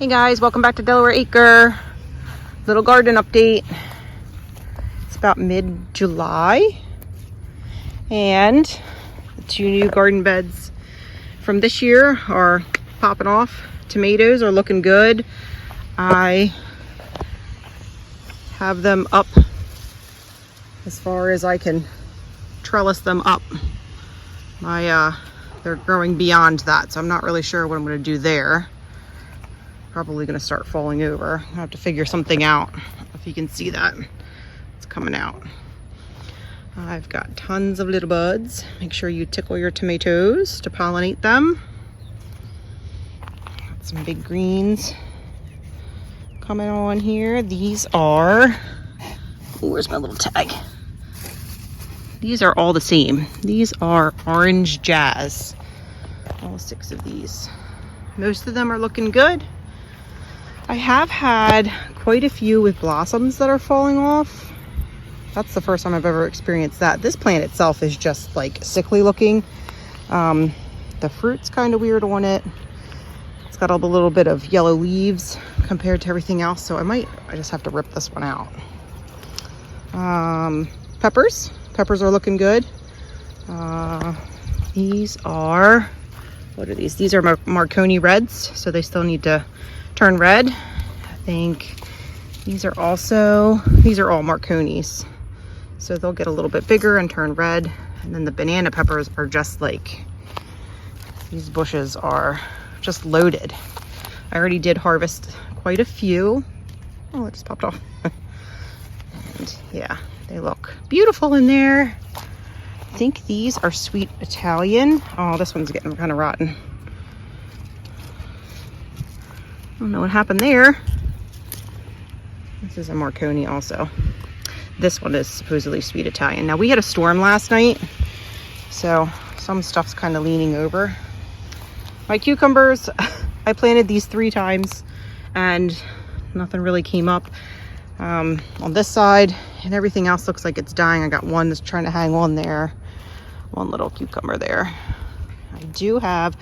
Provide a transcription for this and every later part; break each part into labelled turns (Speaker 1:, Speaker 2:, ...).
Speaker 1: Hey guys, welcome back to Delaware Acre. Little garden update. It's about mid-July and the two new garden beds from this year are popping off. Tomatoes are looking good. I have them up as far as I can trellis them up. They're growing beyond that, so I'm not really sure what I'm going to do there. Probably going to start falling over. I have to figure something out. If you can see that, it's coming out. I've got tons of little buds. Make sure you tickle your tomatoes to pollinate them. Got some big greens coming on here. These are, where's my little tag? These are all the same. These are orange jazz. All 6 of these. Most of them are looking good. I have had quite a few with blossoms that are falling off. That's the first time I've ever experienced that. This plant itself is just like sickly looking. The fruit's kind of weird on it. It's got a little bit of yellow leaves compared to everything else, so I just have to rip this one out. Peppers are looking good. These are, what are these? These are Marconi Reds, so they still need to turn red. I think these are all Marconis, so they'll get a little bit bigger and turn red. And then the banana peppers are just like, these bushes are just loaded. I already did harvest quite a few. Oh, it just popped off. And yeah, they look beautiful in there. I think these are Sweet Italian. Oh, this one's getting kind of rotten. I don't know what happened there. This is a Marconi also. This one is supposedly Sweet Italian. Now, we had a storm last night, so some stuff's kind of leaning over. My cucumbers, I planted these 3 times and nothing really came up on this side, and everything else looks like it's dying. I got one that's trying to hang on there. One little cucumber there. I do have,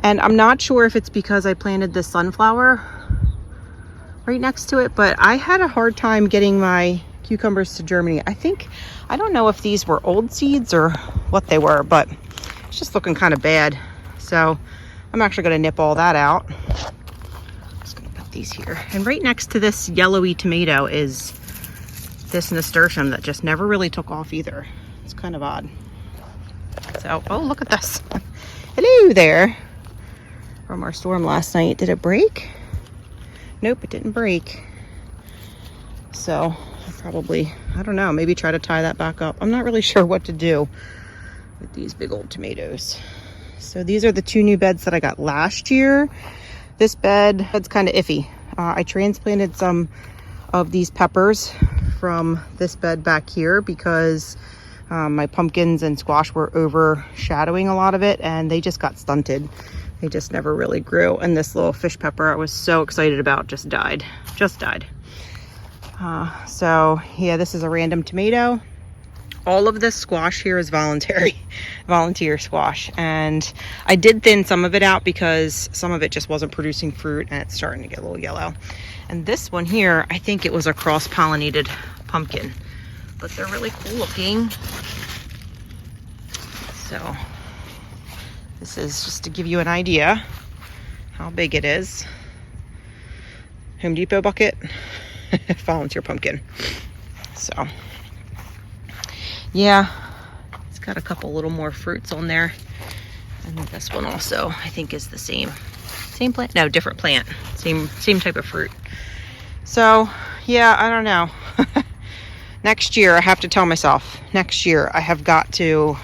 Speaker 1: and I'm not sure if it's because I planted this sunflower right next to it, but I had a hard time getting my cucumbers to germinate. I don't know if these were old seeds or what they were, but it's just looking kind of bad. So I'm actually going to nip all that out. I'm just going to put these here. And right next to this yellowy tomato is this nasturtium that just never really took off either. It's kind of odd. So, oh, look at this. Hello there. From our storm last night. Did it break? Nope, it didn't break. So, I'll probably, I don't know, maybe try to tie that back up. I'm not really sure what to do with these big old tomatoes. So these are the 2 new beds that I got last year. This bed's kind of iffy. I transplanted some of these peppers from this bed back here because my pumpkins and squash were overshadowing a lot of it, and they just got stunted. They just never really grew. And this little fish pepper I was so excited about just died. So yeah, this is a random tomato. All of this squash here is volunteer squash. And I did thin some of it out because some of it just wasn't producing fruit and it's starting to get a little yellow. And this one here, I think it was a cross-pollinated pumpkin, but they're really cool looking. So this is just to give you an idea how big it is. Home Depot bucket, volunteer pumpkin. So yeah, it's got a couple little more fruits on there. And this one also, I think, is the same plant. No, different plant. Same type of fruit. So yeah, I don't know. Next year, I have to tell myself, next year I have got to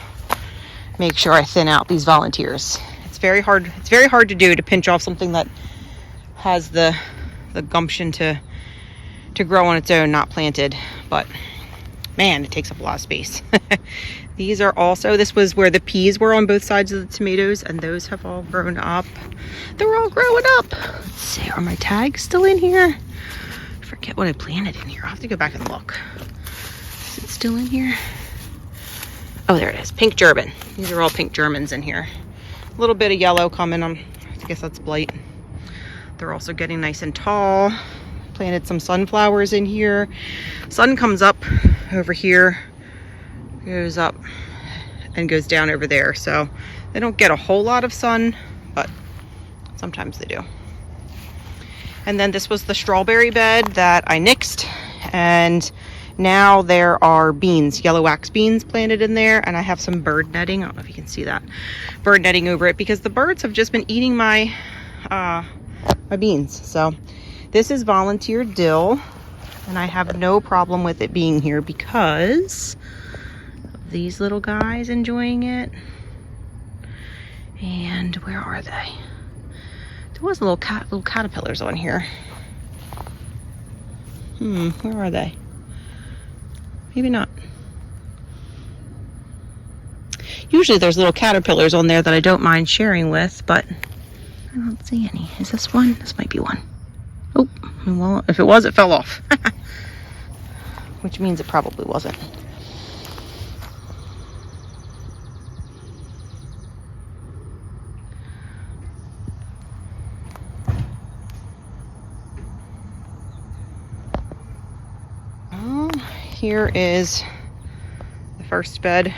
Speaker 1: make sure I thin out these volunteers. It's very hard to do, to pinch off something that has the gumption to grow on its own, not planted. But man, it takes up a lot of space. These are also, this was where the peas were on both sides of the tomatoes, and those have all grown up. They're all growing up. Let's see, are my tags still in here? I forget what I planted in here. I'll have to go back and look. Is it still in here? Oh, there it is. Pink German. These are all pink Germans in here. A little bit of yellow coming. I guess that's blight. They're also getting nice and tall. Planted some sunflowers in here. Sun comes up over here, goes up and goes down over there. So they don't get a whole lot of sun, but sometimes they do. And then this was the strawberry bed that I nixed, and now there are beans, yellow wax beans planted in there, and I have some bird netting. I don't know if you can see that. Bird netting over it because the birds have just been eating my my beans. So this is volunteer dill, and I have no problem with it being here because of these little guys enjoying it. And where are they? There was little caterpillars on here. Where are they? Maybe not. Usually there's little caterpillars on there that I don't mind sharing with, but I don't see any. Is this one? This might be one. Oh, well, if it was, it fell off. Which means it probably wasn't. Here is the first bed.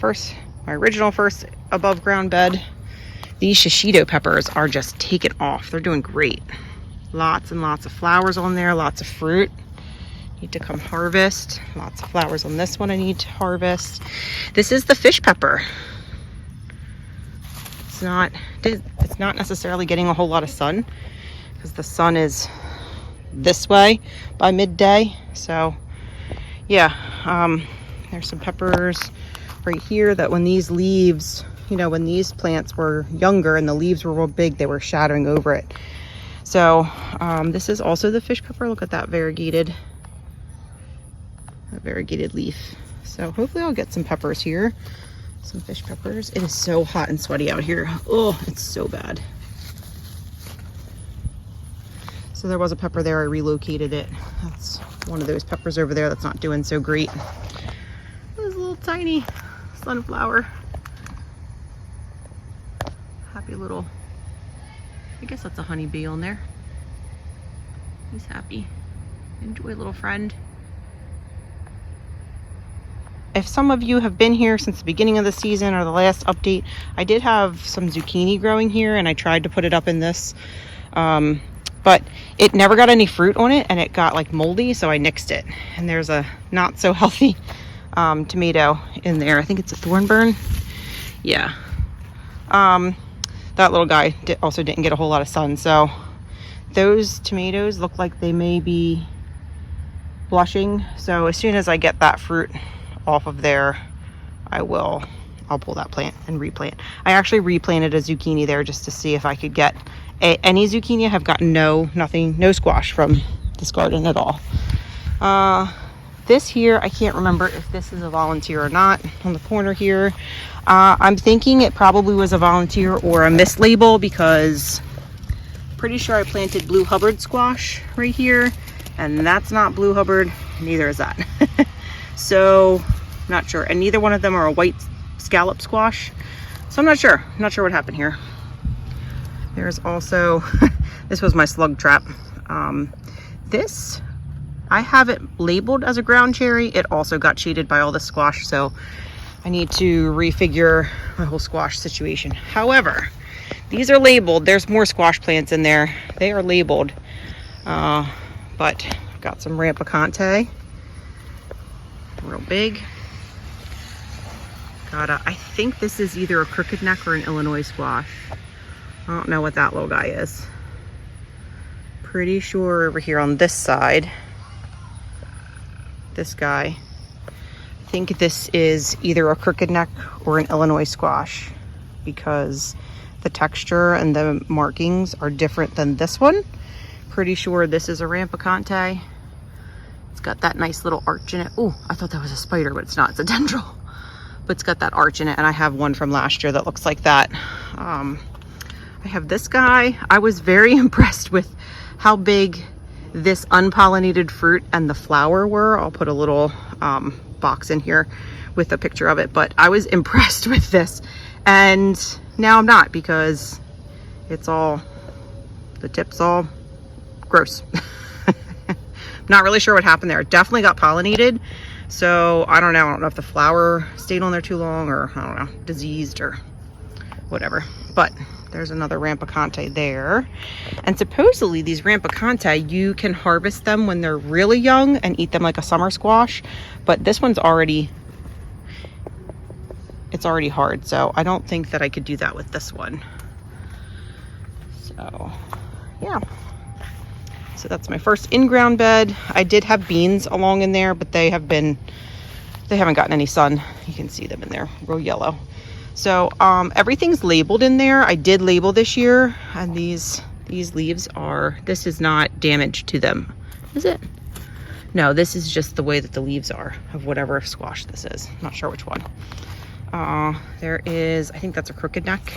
Speaker 1: My original first above ground bed. These shishito peppers are just taken off. They're doing great. Lots and lots of flowers on there, lots of fruit. Need to come harvest. Lots of flowers on this one I need to harvest. This is the fish pepper. It's not necessarily getting a whole lot of sun because the sun is this way by midday. So yeah, there's some peppers right here that when these leaves, when these plants were younger and the leaves were real big, they were shattering over it. So this is also the fish pepper. Look at that variegated leaf. So hopefully I'll get some peppers here, some fish peppers. It is so hot and sweaty out here. Oh, it's so bad. So there was a pepper there, I relocated it. That's one of those peppers over there that's not doing so great. This little tiny sunflower. Happy little, I guess that's a honeybee on there. He's happy. Enjoy, little friend. If some of you have been here since the beginning of the season or the last update, I did have some zucchini growing here and I tried to put it up in this. But it never got any fruit on it and it got like moldy, so I nixed it. And there's a not so healthy tomato in there. I think it's a thornburn. Yeah. That little guy also didn't get a whole lot of sun. So those tomatoes look like they may be blushing. So as soon as I get that fruit off of there, I'll pull that plant and replant. I actually replanted a zucchini there just to see if I could get any zucchini. I have gotten no squash from this garden at all. This here, I can't remember if this is a volunteer or not on the corner here. I'm thinking it probably was a volunteer or a mislabel because I'm pretty sure I planted Blue Hubbard squash right here, and that's not Blue Hubbard, neither is that. So, not sure. And neither one of them are a white scallop squash. So I'm not sure what happened here. There's also, this was my slug trap. This, I have it labeled as a ground cherry. It also got cheated by all the squash, so I need to refigure my whole squash situation. However, these are labeled. There's more squash plants in there. They are labeled. But I've got some rampicante, real big. I think this is either a crooked neck or an Illinois squash. I don't know what that little guy is. Pretty sure over here on this side, this guy, I think this is either a crooked neck or an Illinois squash because the texture and the markings are different than this one. Pretty sure this is a rampicante. It's got that nice little arch in it. Oh, I thought that was a spider, but it's not. It's a dendril. But it's got that arch in it, and I have one from last year that looks like that. I have this guy. I was very impressed with how big this unpollinated fruit and the flower were. I'll put a little box in here with a picture of it, but I was impressed with this. And now I'm not because it's all The tip's all gross. Not really sure what happened there. It definitely got pollinated. So I don't know. I don't know if the flower stayed on there too long, or I don't know, diseased or whatever. But there's another Rampicante there. And supposedly these Rampicante, you can harvest them when they're really young and eat them like a summer squash. But this one's already, it's already hard. So I don't think that I could do that with this one. So yeah. So that's my first in-ground bed. I did have beans along in there, but they haven't gotten any sun. You can see them in there, real yellow. So everything's labeled in there. I did label this year, and these leaves are, this is not damage to them, is it? No, this is just the way that the leaves are of whatever squash this is. Not sure which one. There is, I think that's a crooked neck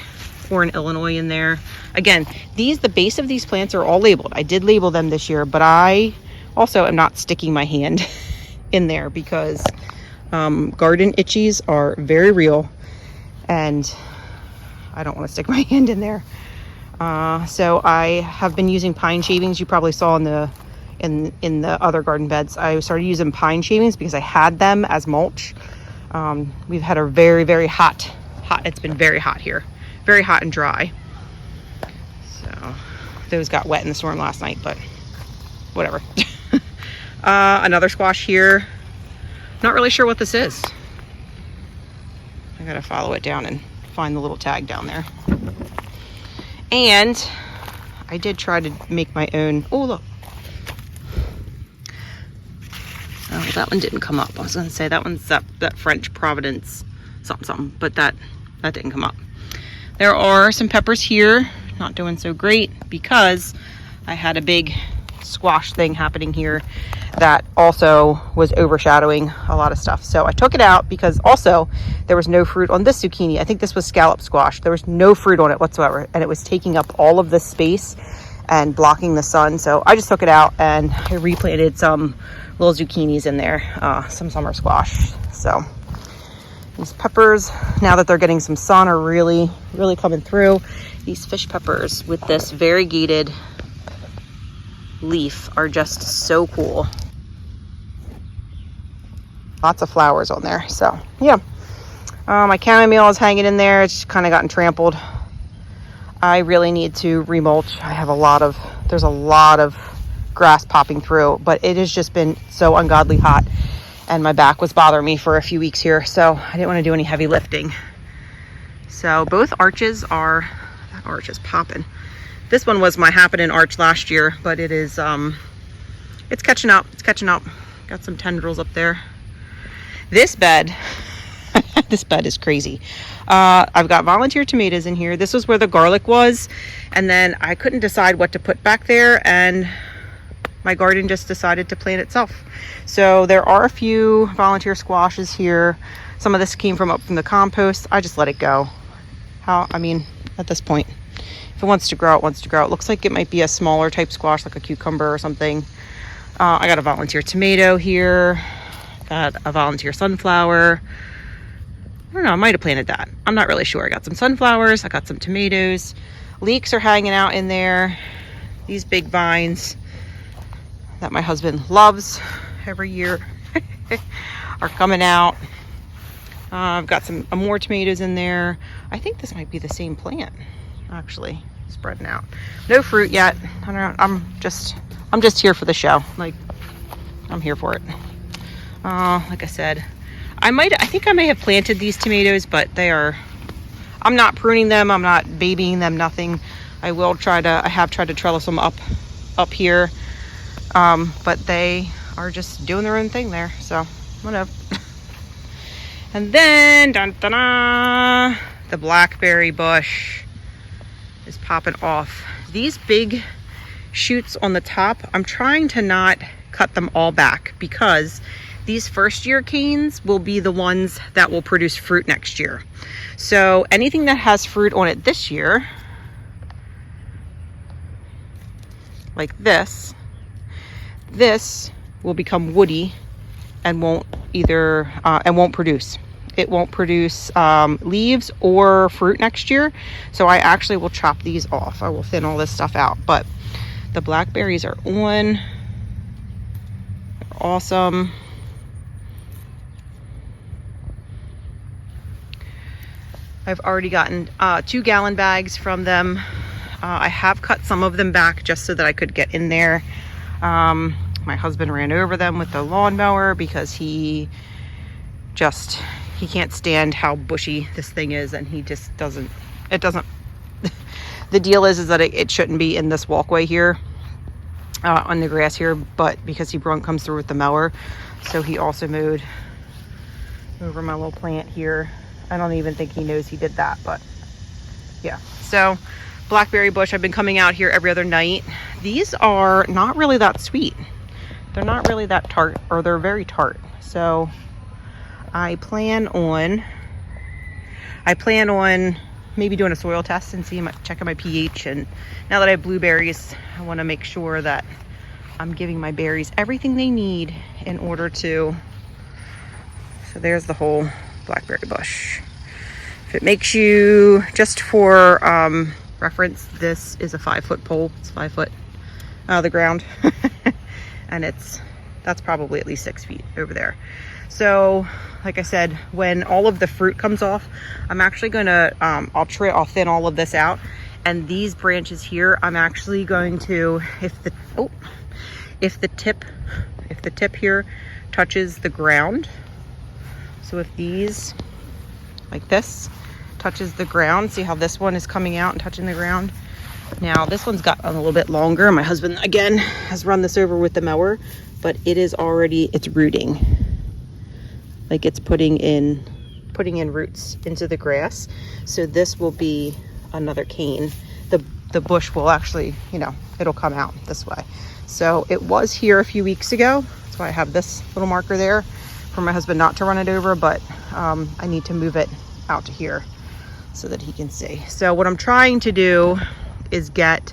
Speaker 1: or an Illinois in there. Again, the base of these plants are all labeled. I did label them this year, but I also am not sticking my hand in there because garden itchies are very real, and I don't want to stick my hand in there. So I have been using pine shavings. You probably saw in the other garden beds, I started using pine shavings because I had them as mulch. We've had a very, very hot, it's been very hot here. Very hot and dry. So those got wet in the storm last night, but whatever. Another squash here. Not really sure what this is. I gotta follow it down and find the little tag down there. And I did try to make my own. Oh, look. Oh, that one didn't come up. I was gonna say that one's that French Providence something, but that didn't come up. There are some peppers here, not doing so great because I had a big squash thing happening here that also was overshadowing a lot of stuff. So I took it out because also there was no fruit on this zucchini. I think this was scallop squash. There was no fruit on it whatsoever, and it was taking up all of this space and blocking the sun. So I just took it out and I replanted some little zucchinis in there, some summer squash. So these peppers, now that they're getting some sun, are really, really coming through. These fish peppers with this variegated leaf are just so cool. Lots of flowers on there. So yeah, my chamomile is hanging in there. It's kind of gotten trampled. I really need to remulch. I have there's a lot of grass popping through, but it has just been so ungodly hot. And my back was bothering me for a few weeks here, so I didn't want to do any heavy lifting. So both arches are, that arch is popping. This one was my happening arch last year, but it is, it's catching up. It's catching up. Got some tendrils up there. This bed, this bed is crazy. I've got volunteer tomatoes in here. This was where the garlic was, and then I couldn't decide what to put back there, and my garden just decided to plant itself. So there are a few volunteer squashes here. Some of this came up from the compost. I just let it go. I mean, at this point, if it wants to grow, it wants to grow. It looks like it might be a smaller type squash, like a cucumber or something. I got a volunteer tomato here. Got a volunteer sunflower. I don't know, I might have planted that. I'm not really sure. I got some sunflowers. I got some tomatoes. Leeks are hanging out in there. These big vines that my husband loves every year are coming out. I've got some more tomatoes in there. I think this might be the same plant, actually, spreading out. No fruit yet. I don't know. I'm just here for the show. Like, I'm here for it. Like I said, I think I may have planted these tomatoes, but I'm not pruning them. I'm not babying them, nothing. I have tried to trellis them up here. But they are just doing their own thing there, so whatever. And then the blackberry bush is popping off. These big shoots on the top, I'm trying to not cut them all back because these first year canes will be the ones that will produce fruit next year. So anything that has fruit on it this year, like this will become woody and won't produce. It won't produce leaves or fruit next year. So I actually will chop these off. I will thin all this stuff out. But the blackberries are on. They're awesome. I've already gotten 2-gallon bags from them. I have cut some of them back just so that I could get in there. My husband ran over them with the lawnmower because he can't stand how bushy this thing is, and he just doesn't, the deal is that it shouldn't be in this walkway here, on the grass here, but because he comes through with the mower, so he also mowed over my little plant here. I don't even think he knows he did that, but yeah. So blackberry bush, I've been coming out here every other night. These are not really that sweet. They're not really that tart, or they're very tart. So I plan on maybe doing a soil test and checking my pH. And now that I have blueberries, I want to make sure that I'm giving my berries everything they need in order to. So there's the whole blackberry bush. If it makes you, just for reference, this is a 5-foot pole. It's 5 foot out of the ground. And that's probably at least 6 feet over there. So like I said, when all of the fruit comes off, I'm actually gonna I'll thin all of this out, and these branches here, I'm actually going to, if the tip here touches the ground, so if these, like this, touches the ground, see how this one is coming out and touching the ground? Now this one's got a little bit longer. My husband again has run this over with the mower, but it's rooting. Like it's putting in roots into the grass. So this will be another cane. The bush will actually, it'll come out this way. So it was here a few weeks ago. That's why I have this little marker there for my husband not to run it over, but I need to move it out to here so that he can see. So what I'm trying to do is get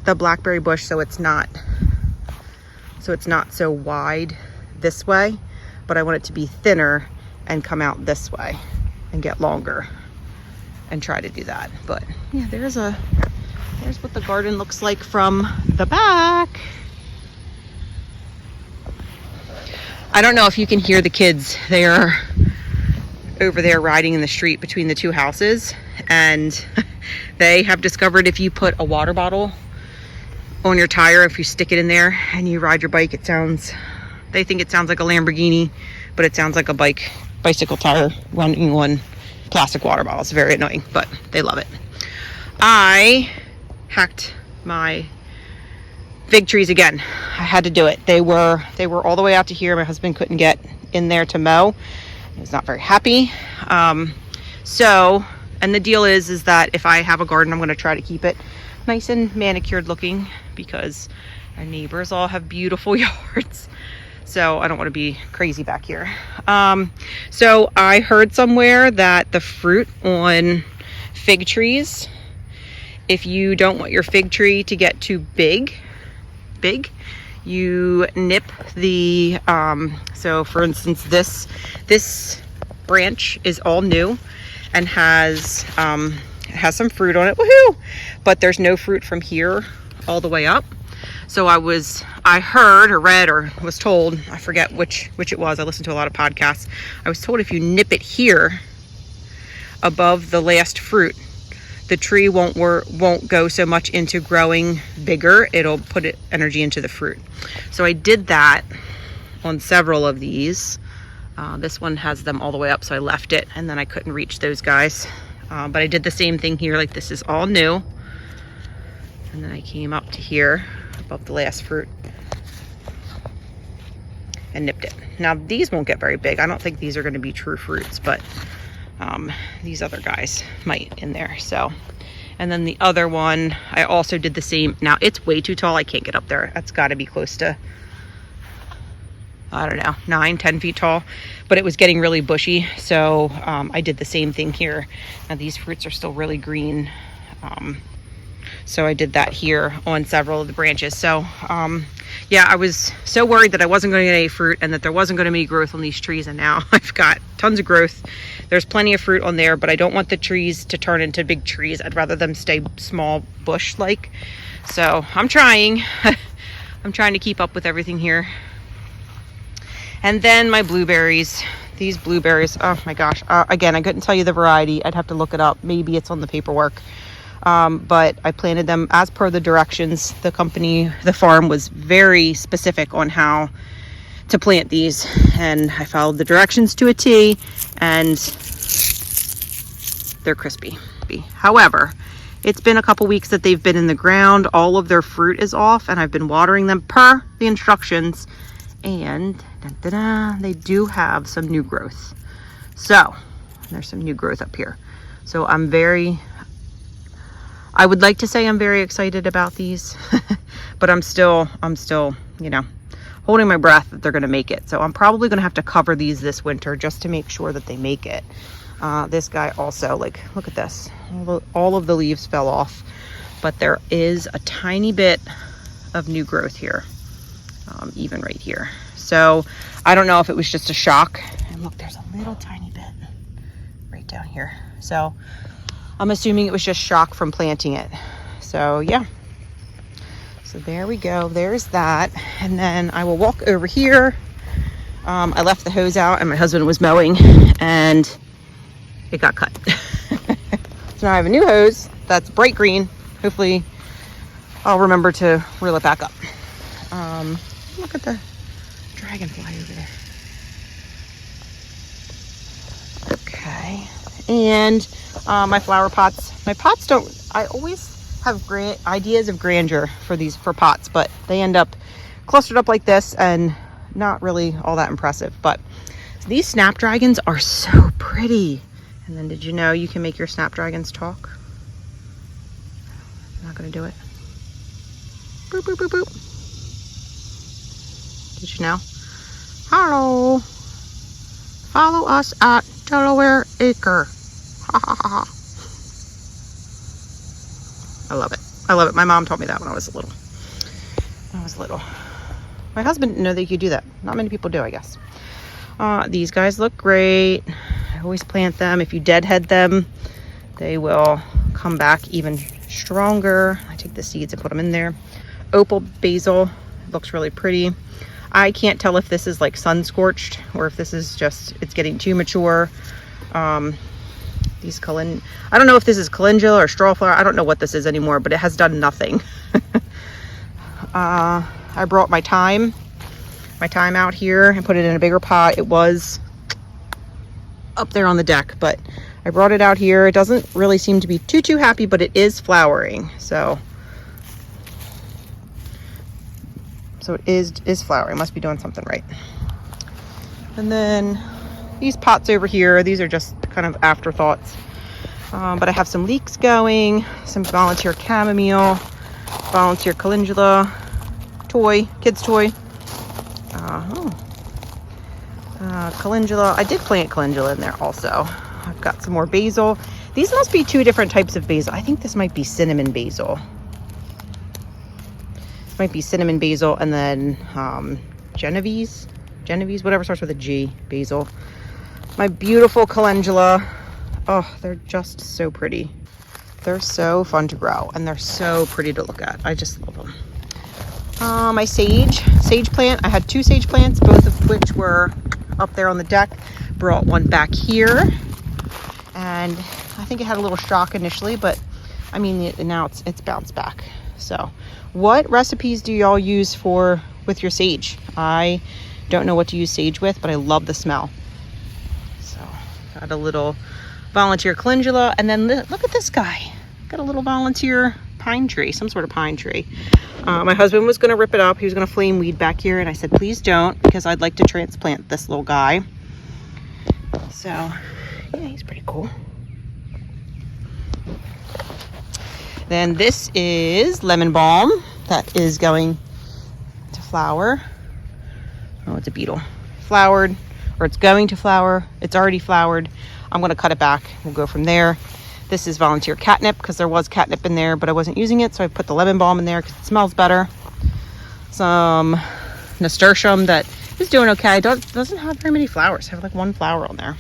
Speaker 1: the blackberry bush so it's not so wide this way, but I want it to be thinner and come out this way and get longer, and try to do that. But yeah, there's what the garden looks like from the back. I don't know if you can hear the kids. They are over there riding in the street between the two houses, and they have discovered if you put a water bottle on your tire, if you stick it in there and you ride your bike, they think it sounds like a Lamborghini, but it sounds like a bicycle tire running on plastic water bottles. Very annoying, but they love it. I hacked my fig trees again. I had to do it. They were all the way out to here. My husband couldn't get in there to mow. He was not very happy. And the deal is that if I have a garden, I'm going to try to keep it nice and manicured looking, because our neighbors all have beautiful yards. So I don't want to be crazy back here. So I heard somewhere that the fruit on fig trees, if you don't want your fig tree to get too big, you nip the, so for instance, this branch is all new and has some fruit on it, woohoo! But there's no fruit from here all the way up. So I heard or read or was told, I forget which it was, I listened to a lot of podcasts, I was told if you nip it here above the last fruit, the tree won't go so much into growing bigger. It'll put energy into the fruit. So I did that on several of these. This one has them all the way up, so I left it, and then I couldn't reach those guys. But I did the same thing here, like this is all new. And then I came up to here above the last fruit and nipped it. Now these won't get very big. I don't think these are going to be true fruits, but these other guys might in there. So, and then the other one, I also did the same. Now it's way too tall. I can't get up there. That's got to be close to, I don't know, 9-10 feet tall, but it was getting really bushy. So I did the same thing here. Now these fruits are still really green. So I did that here on several of the branches. So yeah, I was so worried that I wasn't going to get any fruit and that there wasn't going to be growth on these trees, and now I've got tons of growth. There's plenty of fruit on there, but I don't want the trees to turn into big trees. I'd rather them stay small bush like. So I'm trying. I'm trying to keep up with everything here. And then my blueberries. These blueberries, oh my gosh. Again, I couldn't tell you the variety. I'd have to look it up. Maybe it's on the paperwork. But I planted them as per the directions. The company, the farm was very specific on how to plant these. And I followed the directions to a T, and they're crispy. However, it's been a couple weeks that they've been in the ground. All of their fruit is off, and I've been watering them per the instructions. And they do have some new growth. So there's some new growth up here. So I would like to say I'm very excited about these, but I'm still, you know, holding my breath that they're going to make it. So I'm probably going to have to cover these this winter just to make sure that they make it. This guy also, like, look at this. All of the leaves fell off, but there is a tiny bit of new growth here. Even right here. So I don't know if it was just a shock. And look, there's a little tiny bit right down here. So I'm assuming it was just shock from planting it. So yeah. So there we go. There's that. And then I will walk over here. I left the hose out and my husband was mowing and it got cut. So now I have a new hose that's bright green. Hopefully I'll remember to reel it back up. Look at the dragonfly over there. Okay. And my flower pots. My pots don't, I always have ideas of grandeur for pots, but they end up clustered up like this and not really all that impressive. But these snapdragons are so pretty. And then did you know you can make your snapdragons talk? I'm not going to do it. Boop, boop, boop, boop. Did you know? Hello. Follow us at Delaware Acre. Ha ha ha ha. I love it. I love it. My mom taught me that when I was little. My husband didn't know that you could do that. Not many people do, I guess. These guys look great. I always plant them. If you deadhead them, they will come back even stronger. I take the seeds and put them in there. Opal basil looks really pretty. I can't tell if this is like sun scorched or if this is just, it's getting too mature. I don't know if this is calendula or straw flower. I don't know what this is anymore, but it has done nothing. I brought my thyme out here and put it in a bigger pot. It was up there on the deck, but I brought it out here. It doesn't really seem to be too happy, but it is flowering. So it is flowering. Must be doing something right. And then these pots over here, these are just kind of afterthoughts. But I have some leeks going, some volunteer chamomile, volunteer calendula, kids toy. Calendula. I did plant calendula in there also. I've got some more basil. These must be two different types of basil. I think this might be cinnamon basil. This might be cinnamon basil, and then Genovese, whatever starts with a G, basil. My beautiful calendula. Oh, they're just so pretty. They're so fun to grow, and they're so pretty to look at. I just love them. My sage plant. I had two sage plants, both of which were up there on the deck. Brought one back here, and I think it had a little shock initially, but I mean, now it's bounced back. So what recipes do y'all use with your sage? I don't know what to use sage with, but I love the smell. So got a little volunteer calendula, and then look at this guy. Got a little volunteer pine tree, some sort of pine tree. My husband was going to rip it up. He was going to flame weed back here, and I said, please don't, because I'd like to transplant this little guy. So yeah, he's pretty cool. Then this is lemon balm that is going to flower. Oh, it's a beetle. Flowered, or it's going to flower. It's already flowered. I'm going to cut it back. We'll go from there. This is volunteer catnip because there was catnip in there, but I wasn't using it, so I put the lemon balm in there because it smells better. Some nasturtium that is doing okay. Doesn't have very many flowers. I have like one flower on there.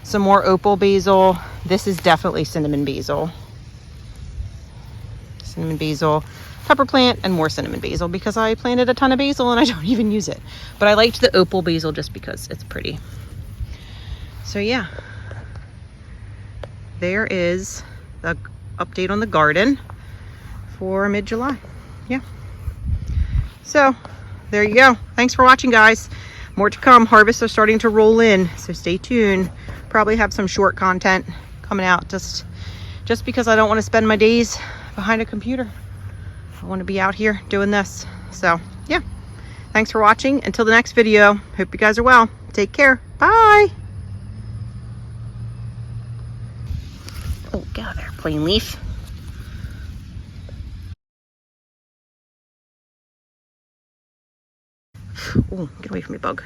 Speaker 1: Some more opal basil. This is definitely cinnamon basil. Cinnamon basil, pepper plant, and more cinnamon basil because I planted a ton of basil and I don't even use it. But I liked the opal basil just because it's pretty. So yeah, there is the update on the garden for mid-July. Yeah. So there you go. Thanks for watching, guys. More to come. Harvests are starting to roll in, so stay tuned. Probably have some short content coming out just because I don't want to spend my days behind a computer. I want to be out here doing this. So yeah, thanks for watching. Until the next video, hope you guys are well. Take care. Bye. Oh, get out of there, plain leaf. Oh, get away from me, bug.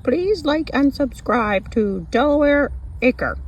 Speaker 1: Please like and subscribe to Delaware Acre.